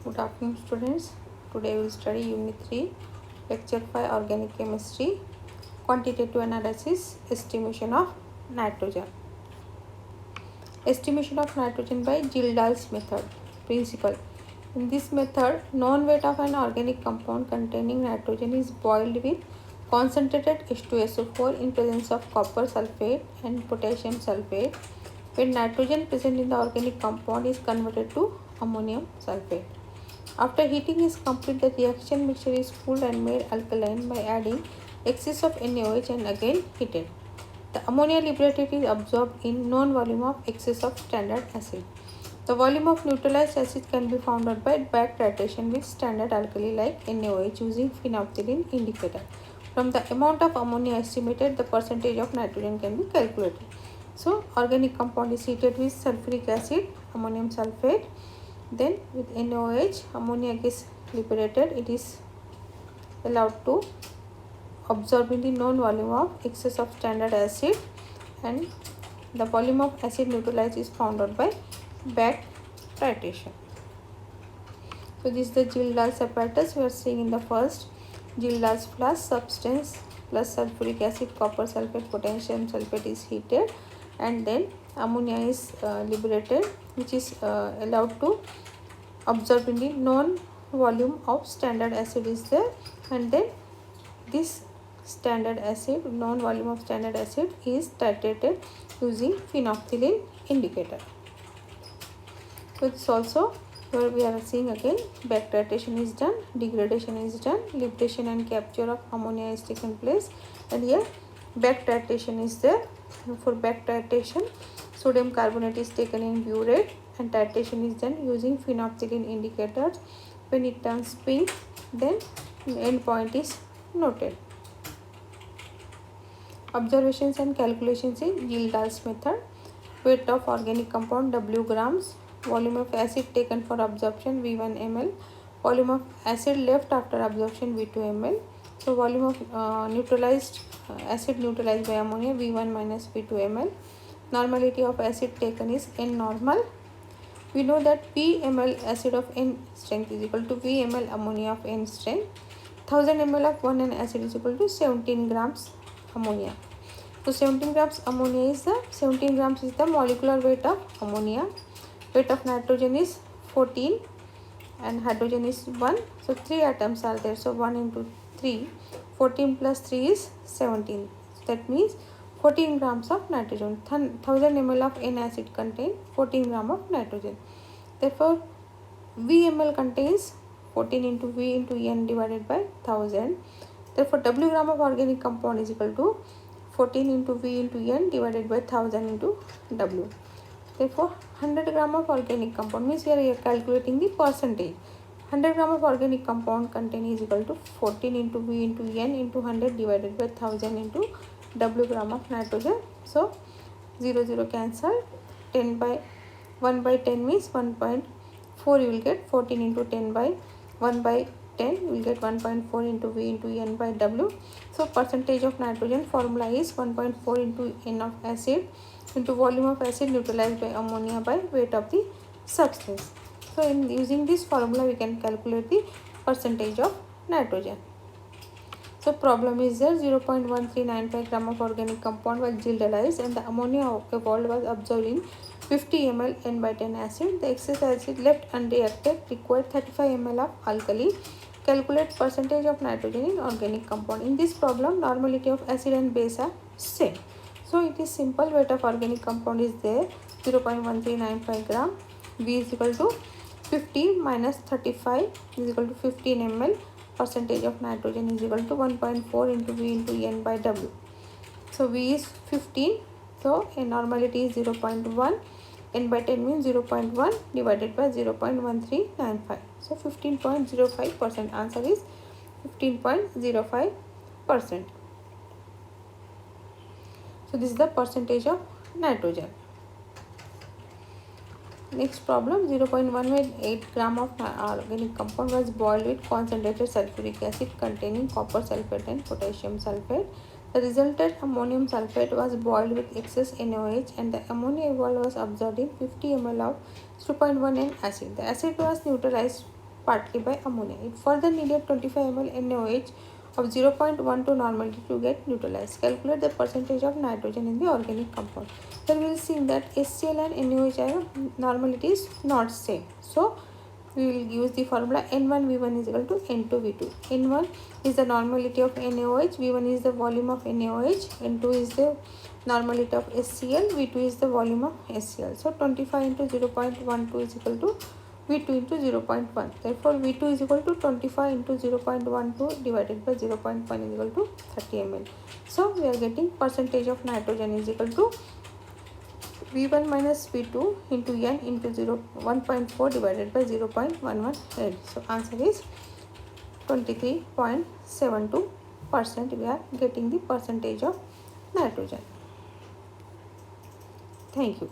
Good afternoon, students. Today we will study Unit 3, Lecture 5, Organic Chemistry, Quantitative Analysis, Estimation of Nitrogen. Estimation of nitrogen by Gildahl's method. Principle. In this method, known weight of an organic compound containing nitrogen is boiled with concentrated H2SO4 in presence of copper sulfate and potassium sulfate, when nitrogen present in the organic compound is converted to ammonium sulfate. After heating is complete, the reaction mixture is cooled and made alkaline by adding excess of NaOH and again heated. The ammonia liberated is absorbed in known volume of excess of standard acid. The volume of neutralized acid can be found out by back titration with standard alkali like NaOH using phenolphthalein indicator. From the amount of ammonia estimated, the percentage of nitrogen can be calculated. So, organic compound is heated with sulfuric acid, ammonium sulfate. Then with NaOH, ammonia is liberated. It is allowed to absorb in the known volume of excess of standard acid, and the volume of acid neutralized is found out by back titration. So this is the Gildahl's apparatus. We are seeing in the first Gildahl's flask, substance plus sulfuric acid, copper sulfate, potassium sulfate is heated, and then ammonia is liberated, which is allowed to absorb in the known volume of standard acid is there, and then this standard acid, known volume of standard acid is titrated using phenolphthalein indicator. So it's also where we are seeing again back titration is done, degradation is done, liberation and capture of ammonia is taken place, and here back titration is there. For back titration, sodium carbonate is taken in burette and titration is done using phenolphthalein indicators. When it turns pink, then end point is noted. Observations and calculations in Gildahl's method. Weight of organic compound W grams, volume of acid taken for absorption V1 ml, volume of acid left after absorption V2 ml. So volume of neutralized acid neutralized by ammonia V1 minus V2 ml. Normality of acid taken is N normal. We know that V ml acid of N strength is equal to V ml ammonia of N strength. 1000 ml of 1N acid is equal to 17 grams ammonia. So 17 grams ammonia is the molecular weight of ammonia. Weight of nitrogen is 14 and hydrogen is 1. So 3 atoms are there. So 1 into 3, 14 plus 3 is 17. That means 14 grams of nitrogen. 1000 ml of N acid contain 14 gram of nitrogen. Therefore, VML contains 14 into V into N divided by 1000. Therefore, W gram of organic compound is equal to 14 into V into N divided by 1000 into W. Therefore, 100 gram of organic compound means we are calculating the percentage. 100 gram of organic compound contain is equal to 14 into V into N into 100 divided by 1000 into W gram of nitrogen. So, 0 cancel. 10 by 1 by 10 means 1.4 you will get. 14 into 10 by 1 by 10 you will get 1.4 into V into N by W. So percentage of nitrogen formula is 1.4 into N of acid into volume of acid neutralized by ammonia by weight of the substance. So in using this formula we can calculate the percentage of nitrogen. So problem is there, 0.1395 gram of organic compound was Gildahlized and the ammonia evolved was absorbed in 50 ml N by 10 acid. The excess acid left unreacted required 35 ml of alkali. Calculate percentage of nitrogen in organic compound. In this problem, normality of acid and base are same. So it is simple. Weight of organic compound is there, 0.1395 gram. V is equal to 50 minus 35 is equal to 15 ml. Percentage of nitrogen is equal to 1.4 into V into N by W. So V is 15. So a normality is 0.1. N by 10 means 0.1 divided by 0.1395. So 15.05%. Answer is 15.05%. So this is the percentage of nitrogen. Next problem, 0.118 gram of organic compound was boiled with concentrated sulfuric acid containing copper sulfate and potassium sulfate. The resultant ammonium sulfate was boiled with excess NaOH and the ammonia evolved was absorbed in 50 ml of 2.1N acid. The acid was neutralized partly by ammonia. It further needed 25 ml NaOH of 0.1 to normality to get neutralized. Calculate the percentage of nitrogen in the organic compound. Here we will see that HCl and NaOH normality is not same. So we will use the formula N1V1 is equal to N2V2. N1 is the normality of NaOH, V1 is the volume of NaOH, N2 is the normality of HCl, V2 is the volume of HCl. So 25 into 0.12 is equal to V2 into 0.1. Therefore V2 is equal to 25 into 0.12 divided by 0.1 is equal to 30 ml. So we are getting percentage of nitrogen is equal to V1 minus V2 into N into 1.4 divided by 0.118. So answer is 23.72%. We are getting the percentage of nitrogen. Thank you.